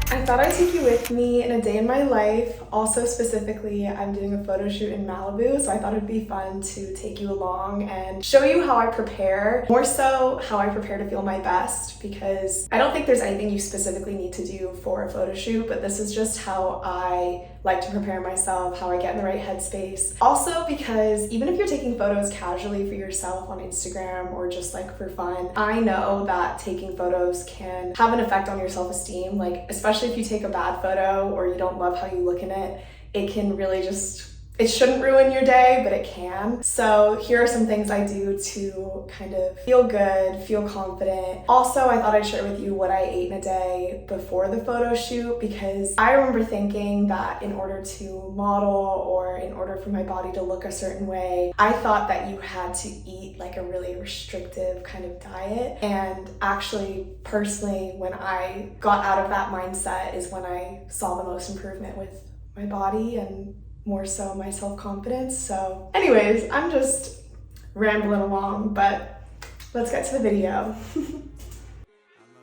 I thought I'd take you with me in a day in my life. Also, specifically, I'm doing a photo shoot in Malibu, so I thought it'd be fun to take you along and show you how I prepare. More so, how I prepare to feel my best, because I don't think there's anything you specifically need to do for a photo shoot, but this is just how I like to prepare myself, how I get in the right headspace. Also, because even if you're taking photos casually for yourself on Instagram or just like for fun, I know that taking photos can have an effect on your self-esteem, like especially if you take a bad photo or you don't love how you look in it, it can really just, it shouldn't ruin your day, but it can. So here are some things I do to kind of feel good, feel confident. Also, I thought I'd share with you what I ate in a day before the photo shoot, because I remember thinking that in order to model or in order for my body to look a certain way, I thought that you had to eat like a really restrictive kind of diet. And actually, personally, when I got out of that mindset is when I saw the most improvement with my body and more so my self-confidence. So anyways, I'm just rambling along, but let's get to the video.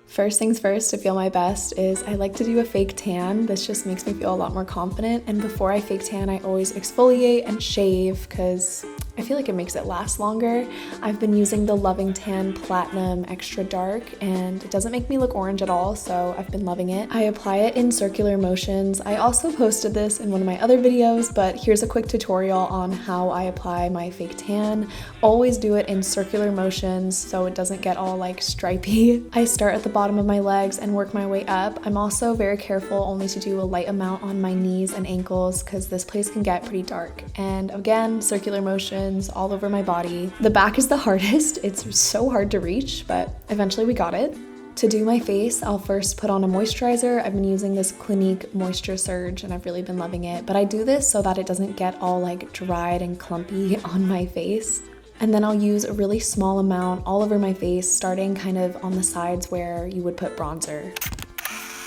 First things first, to feel my best is I like to do a fake tan. This just makes me feel a lot more confident. And before I fake tan, I always exfoliate and shave because I feel like it makes it last longer. I've been using the Loving Tan Platinum Extra Dark and it doesn't make me look orange at all, so I've been loving it. I apply it in circular motions. I also posted this in one of my other videos, but here's a quick tutorial on how I apply my fake tan. Always do it in circular motions so it doesn't get all like stripy. I start at the bottom of my legs and work my way up. I'm also very careful only to do a light amount on my knees and ankles because this place can get pretty dark. And again, circular motion all over my body. The back is the hardest. It's so hard to reach, but eventually we got it. To do my face, I'll first put on a moisturizer. I've been using this Clinique Moisture Surge and I've really been loving it, but I do this so that it doesn't get all like dried and clumpy on my face. And then I'll use a really small amount all over my face, starting kind of on the sides where you would put bronzer.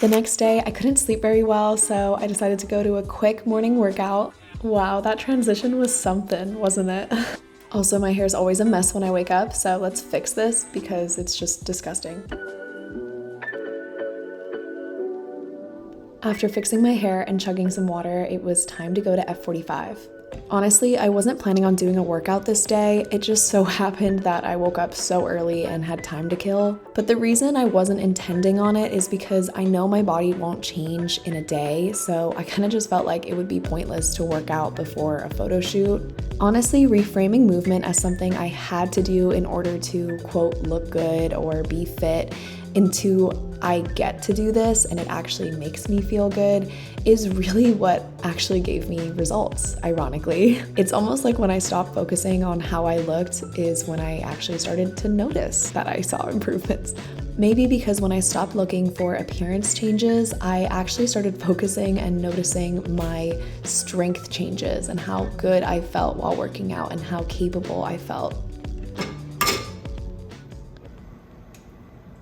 The next day, I couldn't sleep very well, so I decided to go to a quick morning workout. Wow, that transition was something, wasn't it? Also, my hair is always a mess when I wake up, so let's fix this because it's just disgusting. After fixing my hair and chugging some water, it was time to go to F45. Honestly, I wasn't planning on doing a workout this day. It just so happened that I woke up so early and had time to kill. But the reason I wasn't intending on it is because I know my body won't change in a day, so I kind of just felt like it would be pointless to work out before a photo shoot. Honestly, reframing movement as something I had to do in order to, quote, look good or be fit into I get to do this and it actually makes me feel good is really what actually gave me results, ironically. It's almost like when I stopped focusing on how I looked is when I actually started to notice that I saw improvements. Maybe because when I stopped looking for appearance changes, I actually started focusing and noticing my strength changes and how good I felt while working out and how capable I felt.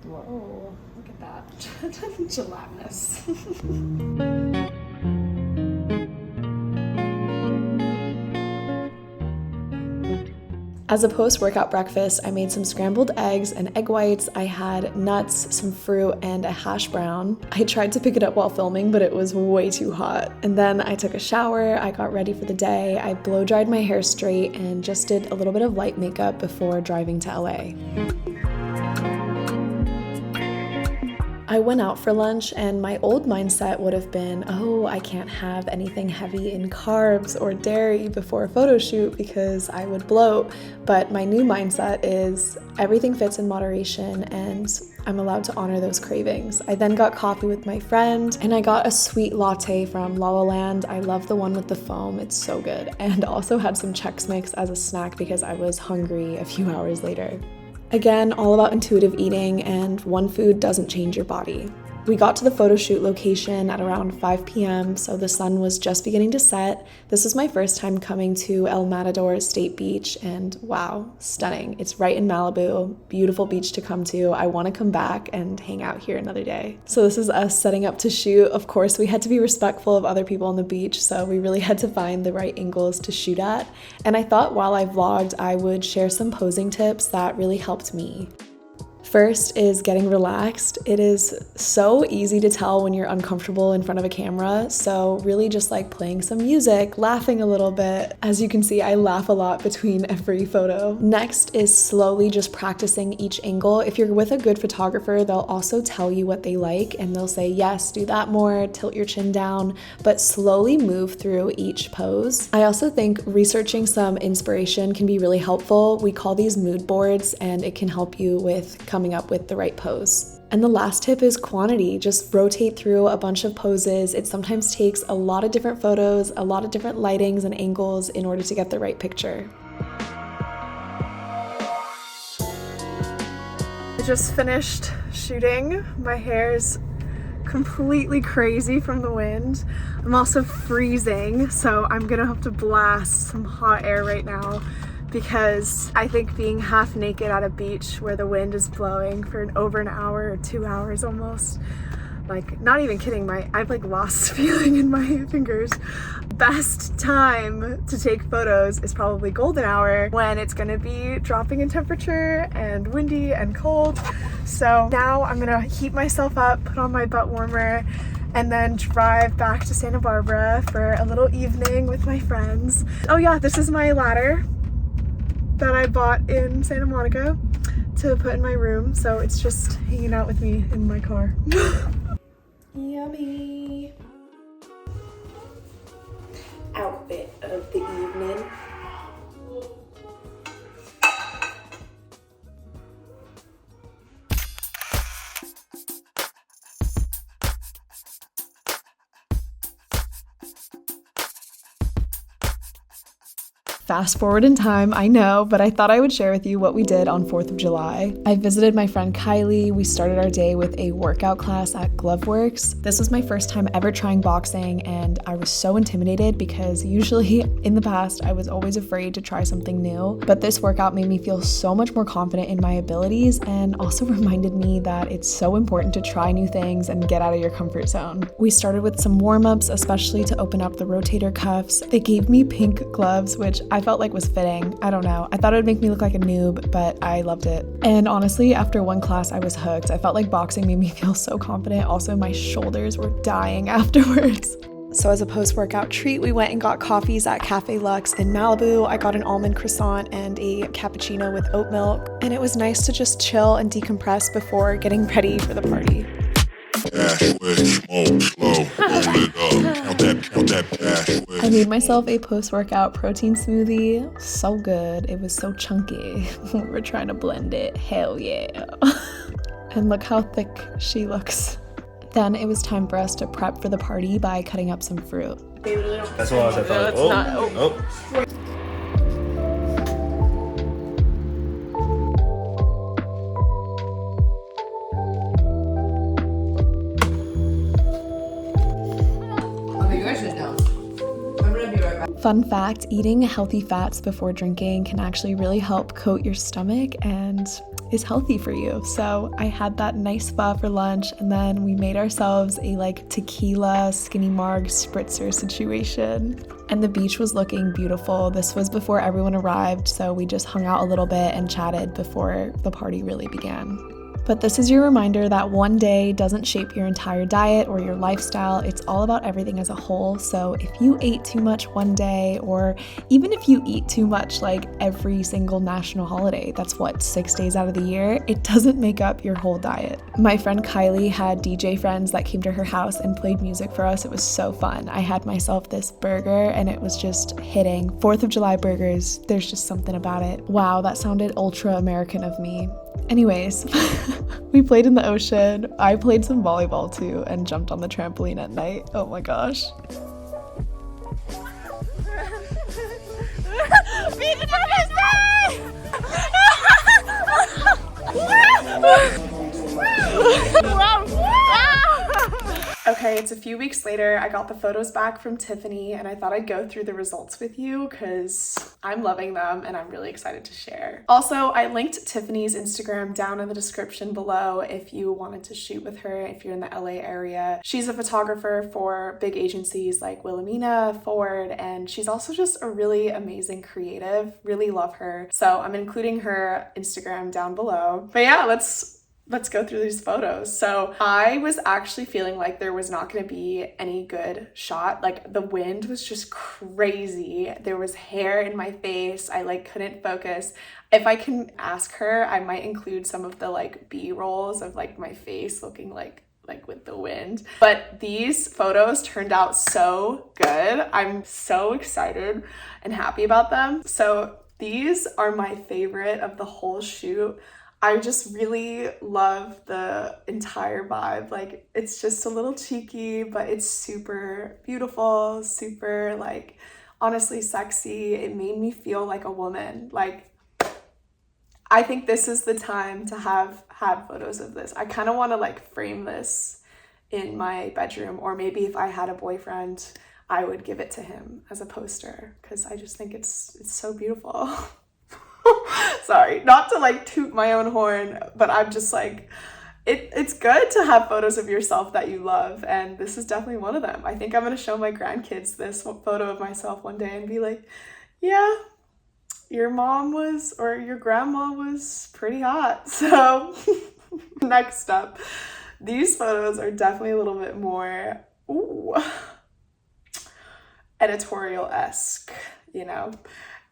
Whoa, look at that. Gelatinous. As a post-workout breakfast, I made some scrambled eggs and egg whites. I had nuts, some fruit, and a hash brown. I tried to pick it up while filming, but it was way too hot. And then I took a shower, I got ready for the day, I blow-dried my hair straight, and just did a little bit of light makeup before driving to LA. I went out for lunch and my old mindset would have been, oh, I can't have anything heavy in carbs or dairy before a photo shoot because I would bloat. But my new mindset is everything fits in moderation and I'm allowed to honor those cravings. I then got coffee with my friend and I got a sweet latte from La La Land. I love the one with the foam, it's so good. And also had some Chex Mix as a snack because I was hungry a few hours later. Again, all about intuitive eating, and one food doesn't change your body. We got to the photo shoot location at around 5 p.m., so the sun was just beginning to set. This was my first time coming to El Matador State Beach, and wow, stunning. It's right in Malibu, beautiful beach to come to. I want to come back and hang out here another day. So this is us setting up to shoot. Of course, we had to be respectful of other people on the beach, so we really had to find the right angles to shoot at. And I thought while I vlogged, I would share some posing tips that really helped me. First is getting relaxed. It is so easy to tell when you're uncomfortable in front of a camera, so really just like playing some music, laughing a little bit. As you can see, I laugh a lot between every photo. Next is slowly just practicing each angle. If you're with a good photographer, they'll also tell you what they like and they'll say, yes, do that more, tilt your chin down, but slowly move through each pose. I also think researching some inspiration can be really helpful. We call these mood boards and it can help you with coming up with the right pose. And the last tip is quantity. Just rotate through a bunch of poses. It sometimes takes a lot of different photos, a lot of different lightings and angles in order to get the right picture. I just finished shooting. My hair is completely crazy from the wind. I'm also freezing, so I'm gonna have to blast some hot air right now, because I think being half naked at a beach where the wind is blowing for over an hour or 2 hours almost, like not even kidding, I've like lost feeling in my fingers. Best time to take photos is probably golden hour, when it's gonna be dropping in temperature and windy and cold. So now I'm gonna heat myself up, put on my butt warmer, and then drive back to Santa Barbara for a little evening with my friends. Oh yeah, this is my ladder that I bought in Santa Monica to put in my room, so it's just hanging out with me in my car. Yummy. Outfit of the evening. Fast forward in time, I know, but I thought I would share with you what we did on 4th of July. I visited my friend Kylie. We started our day with a workout class at Gloveworks. This was my first time ever trying boxing, and I was so intimidated because usually in the past I was always afraid to try something new. But this workout made me feel so much more confident in my abilities and also reminded me that it's so important to try new things and get out of your comfort zone. We started with some warm-ups, especially to open up the rotator cuffs. They gave me pink gloves, which I felt like was fitting. I don't know. I thought it would make me look like a noob, but I loved it. And honestly, after one class, I was hooked. I felt like boxing made me feel so confident. Also, my shoulders were dying afterwards. So as a post-workout treat, we went and got coffees at Cafe Luxe in Malibu. I got an almond croissant and a cappuccino with oat milk. And it was nice to just chill and decompress before getting ready for the party. I made myself a post-workout protein smoothie. So good. It was so chunky. We were trying to blend it. Hell yeah. And look how thick she looks. Then it was time for us to prep for the party by cutting up some fruit. That's what I thought. Fun fact, eating healthy fats before drinking can actually really help coat your stomach and is healthy for you. So I had that nice pho for lunch, and then we made ourselves a like tequila skinny marg spritzer situation. And the beach was looking beautiful. This was before everyone arrived, so we just hung out a little bit and chatted before the party really began. But this is your reminder that one day doesn't shape your entire diet or your lifestyle. It's all about everything as a whole. So if you ate too much one day, or even if you eat too much like every single national holiday, that's what, 6 days out of the year, it doesn't make up your whole diet. My friend Kylie had DJ friends that came to her house and played music for us. It was so fun. I had myself this burger and it was just hitting. 4th of July burgers, there's just something about it. Wow, that sounded ultra American of me. Anyways, we played in the ocean. I played some volleyball too and jumped on the trampoline at night. Oh my gosh. Okay, it's a few weeks later. I got the photos back from Tiffany and I thought I'd go through the results with you because I'm loving them and I'm really excited to share. Also, I linked Tiffany's Instagram down in the description below if you wanted to shoot with her if you're in the LA area. She's a photographer for big agencies like Wilhelmina, Ford, and she's also just a really amazing creative. Really love her. So I'm including her Instagram down below. But yeah, let's go through these photos. So I was actually feeling like there was not going to be any good shot. Like the wind was just crazy. There was hair in my face. I like couldn't focus. If I can ask her, I might include some of the like B-rolls of like my face looking like with the wind. But these photos turned out so good. I'm so excited and happy about them. So these are my favorite of the whole shoot. I just really love the entire vibe. Like, it's just a little cheeky, but it's super beautiful, super, like, honestly sexy. It made me feel like a woman. Like, I think this is the time to have had photos of this. I kind of want to, like, frame this in my bedroom, or maybe if I had a boyfriend, I would give it to him as a poster, because I just think it's so beautiful. Sorry, not to like toot my own horn, but I'm just like, it's good to have photos of yourself that you love, and this is definitely one of them. I think I'm gonna show my grandkids this photo of myself one day and be like, yeah, your mom was, or your grandma was pretty hot. So next up, these photos are definitely a little bit more editorial-esque, you know?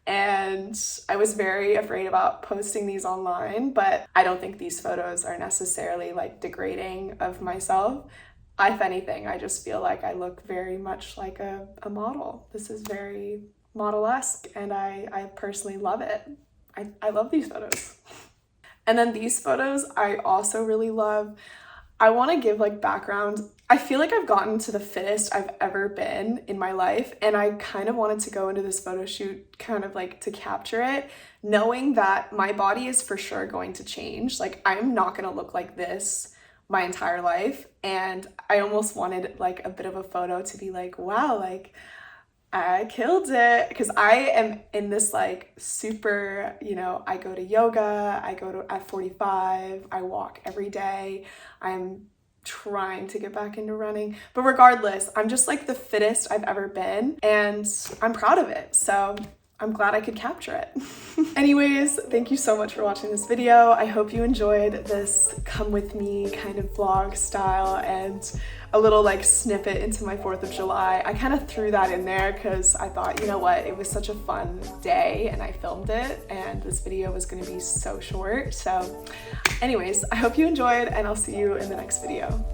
And I was very afraid about posting these online, but I don't think these photos are necessarily like degrading of myself. If anything, I just feel like I look very much like a model. This is very model-esque, and I personally love it. I love these photos. And then these photos I also really love. I want to give like background. I feel like I've gotten to the fittest I've ever been in my life, and I kind of wanted to go into this photo shoot kind of like to capture it, knowing that my body is for sure going to change. Like, I'm not going to look like this my entire life, and I almost wanted like a bit of a photo to be like, wow, like I killed it, because I am in this like super, you know, I go to yoga, I go to F45, I walk every day, I'm trying to get back into running, but regardless, I'm just like the fittest I've ever been, and I'm proud of it. So I'm glad I could capture it. Anyways, thank you so much for watching this video. I hope you enjoyed this come with me kind of vlog style and a little like snippet into my 4th of July. I kind of threw that in there because I thought, you know what, it was such a fun day and I filmed it, and this video was going to be so short. So anyways, I hope you enjoyed, and I'll see you in the next video.